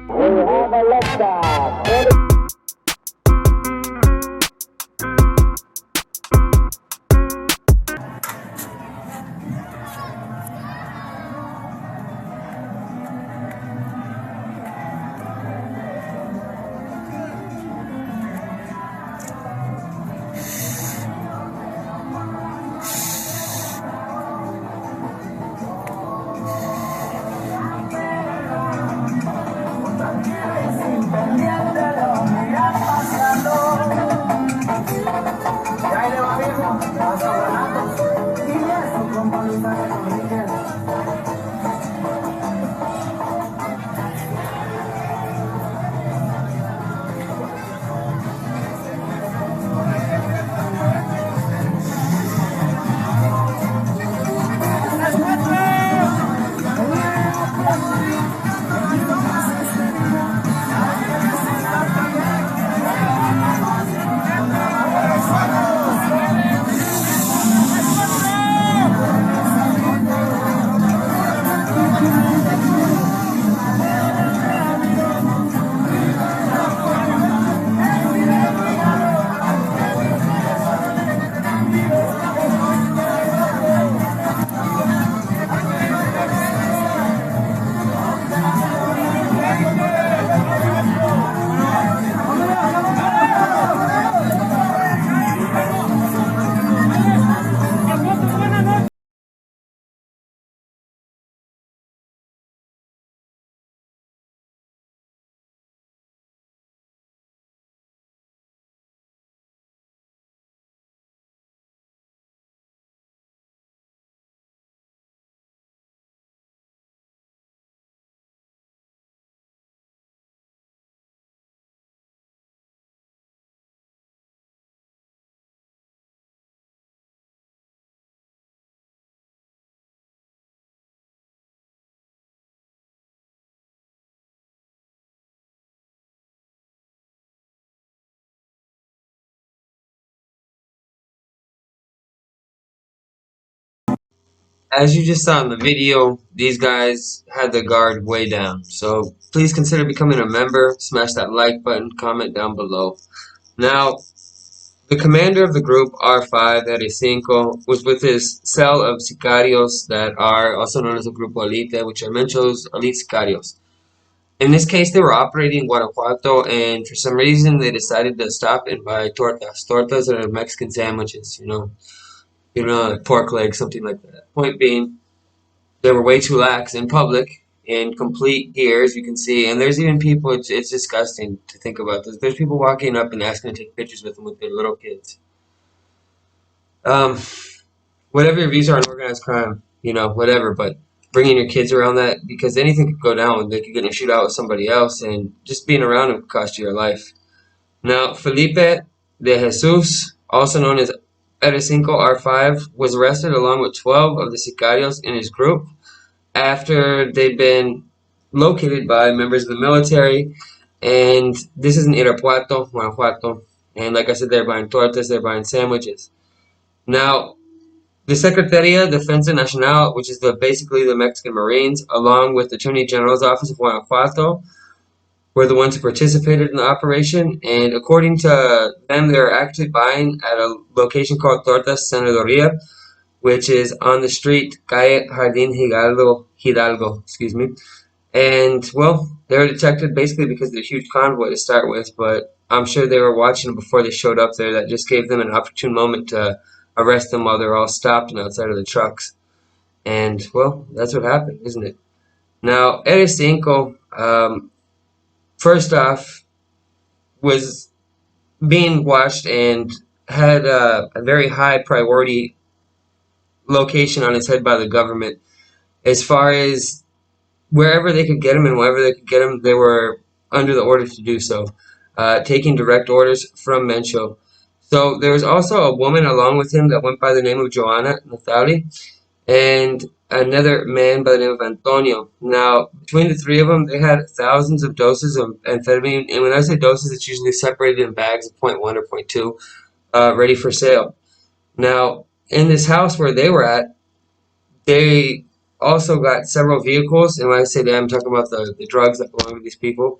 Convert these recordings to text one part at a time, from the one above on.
We have a liftoff. As you just saw in the video, these guys had the guard way down. So please consider becoming a member, smash that like button, comment down below. Now, the commander of the group R5, that is Cinco, was with his cell of Sicarios that are also known as the Grupo Elite, which are Mencho's elite Sicarios. In this case, they were operating in Guanajuato, and for some reason, they decided to stop and buy tortas. Tortas are Mexican sandwiches, like pork leg, something like that. Point being, they were way too lax in public, in complete gear, as you can see. And there's even people, it's disgusting to think about this. There's people walking up and asking to take pictures with them with their little kids. Um, Whatever your views are on organized crime, whatever, but bringing your kids around that, because anything could go down. They could get in a shootout with somebody else, and just being around them could cost you your life. Now, Felipe de Jesus, also known as Erecinco R5, was arrested along with 12 of the sicarios in his group after they'd been located by members of the military. And this is in Irapuato, Guanajuato. And like I said, they're buying tortas, they're buying sandwiches. Now, the Secretaría de Defensa Nacional, which is basically the Mexican Marines, along with the Attorney General's Office of Guanajuato, were the ones who participated in the operation. And according to them, they were actually buying at a location called Tortas Senadoria, which is on the street Calle Jardín Hidalgo, excuse me. And, well, they were detected basically because they're a huge convoy to start with, but I'm sure they were watching before they showed up there. That just gave them an opportune moment to arrest them while they're all stopped and outside of the trucks. And, well, that's what happened, isn't it? Now, Eres Cinco, first off, was being watched and had a very high priority location on his head by the government. As far as wherever they could get him and wherever they could get him, they were under the order to do so, taking direct orders from Mencho. So there was also a woman along with him that went by the name of Joanna Natali, and another man by the name of Antonio. Now, between the three of them, they had thousands of doses of amphetamine, and when I say doses, it's usually separated in bags of 0.1 or 0.2, ready for sale. Now, in this house where they were at, they also got several vehicles, and when I say that, I'm talking about the drugs that belong to these people.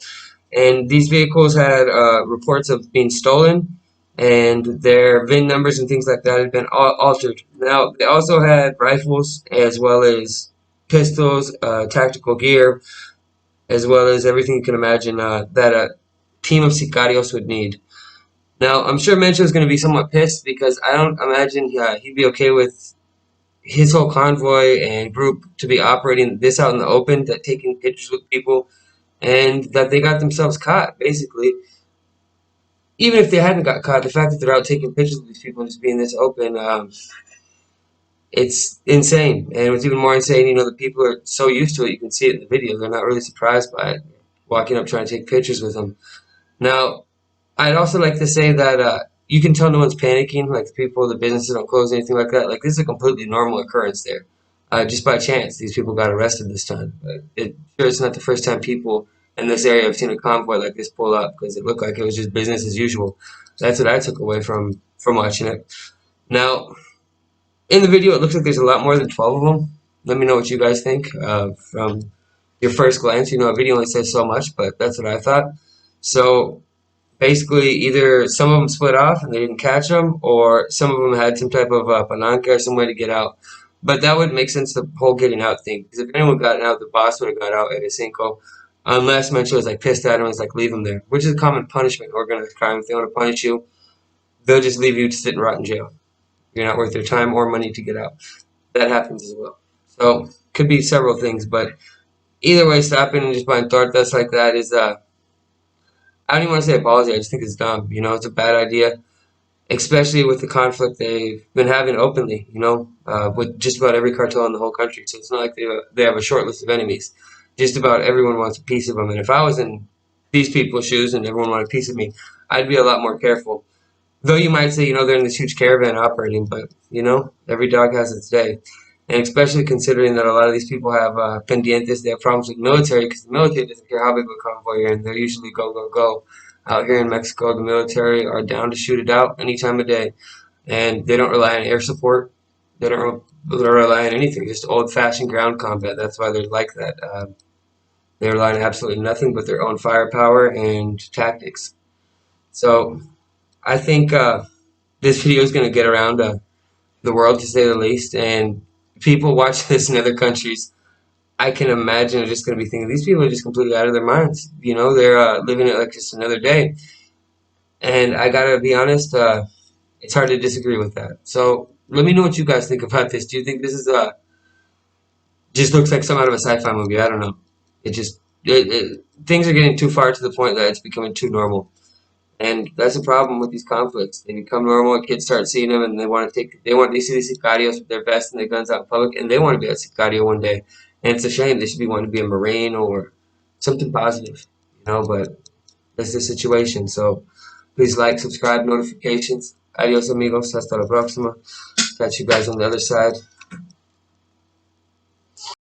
And these vehicles had reports of being stolen, and their VIN numbers and things like that had been altered. Now, they also had rifles as well as pistols, tactical gear, as well as everything you can imagine that a team of Sicarios would need. Now, I'm sure Mencho is going to be somewhat pissed because I don't imagine he'd be okay with his whole convoy and group to be operating this out in the open, that taking pictures with people, and that they got themselves caught, basically. Even if they hadn't got caught, the fact that they're out taking pictures of these people and just being this open, it's insane. And what's even more insane, the people are so used to it, you can see it in the video, they're not really surprised by it. Walking up trying to take pictures with them. Now, I'd also like to say that you can tell no one's panicking, like the people, the businesses don't close, anything like that. Like, this is a completely normal occurrence there. Just by chance, these people got arrested this time. But sure, it's not the first time people in this area have seen a convoy like this pull up, because it looked like it was just business as usual. That's what I took away from watching it. Now, in the video, it looks like there's a lot more than 12 of them. Let me know what you guys think from your first glance. A video only says so much, but that's what I thought. So, basically, either some of them split off and they didn't catch them, or some of them had some type of palanca or some way to get out. But that would make sense, the whole getting out thing. Because if anyone got out, the boss would have got out at a Cinco. Unless Mencho was like pissed at him and was like, leave him there. Which is a common punishment, organized crime. If they want to punish you, they'll just leave you to sit and rot in jail. You're not worth their time or money to get out. That happens as well. So, could be several things, but either way, stopping and just buying tortas like that is, I don't even want to say a ballsy, I just think it's dumb. It's a bad idea, especially with the conflict they've been having openly, with just about every cartel in the whole country. So it's not like they have a short list of enemies. Just about everyone wants a piece of them. And if I was in these people's shoes and everyone wanted a piece of me, I'd be a lot more careful. Though you might say, they're in this huge caravan operating, but, every dog has its day. And especially considering that a lot of these people have pendientes, they have problems with the military, because the military doesn't care how big of a convoy you're in. They're usually go, go, go. Out here in Mexico, the military are down to shoot it out any time of day. And they don't rely on air support. They don't rely on anything, just old-fashioned ground combat. That's why they're like that. They rely on absolutely nothing but their own firepower and tactics. So I think this video is going to get around the world, to say the least, and people watching this in other countries, I can imagine, are just going to be thinking, these people are just completely out of their minds. They're living it like just another day. And I gotta be honest, it's hard to disagree with that. So let me know what you guys think about this. Do you think this is just looks like some out of a sci-fi movie? I don't know. Things are getting too far to the point that it's becoming too normal. And that's the problem with these conflicts. They become normal. Kids start seeing them, and they see these sicarios with their vests and their guns out in public, and they want to be a sicario one day. And it's a shame. They should be wanting to be a marine or something positive, But that's the situation. So please like, subscribe, notifications. Adios, amigos. Hasta la próxima. Catch you guys on the other side.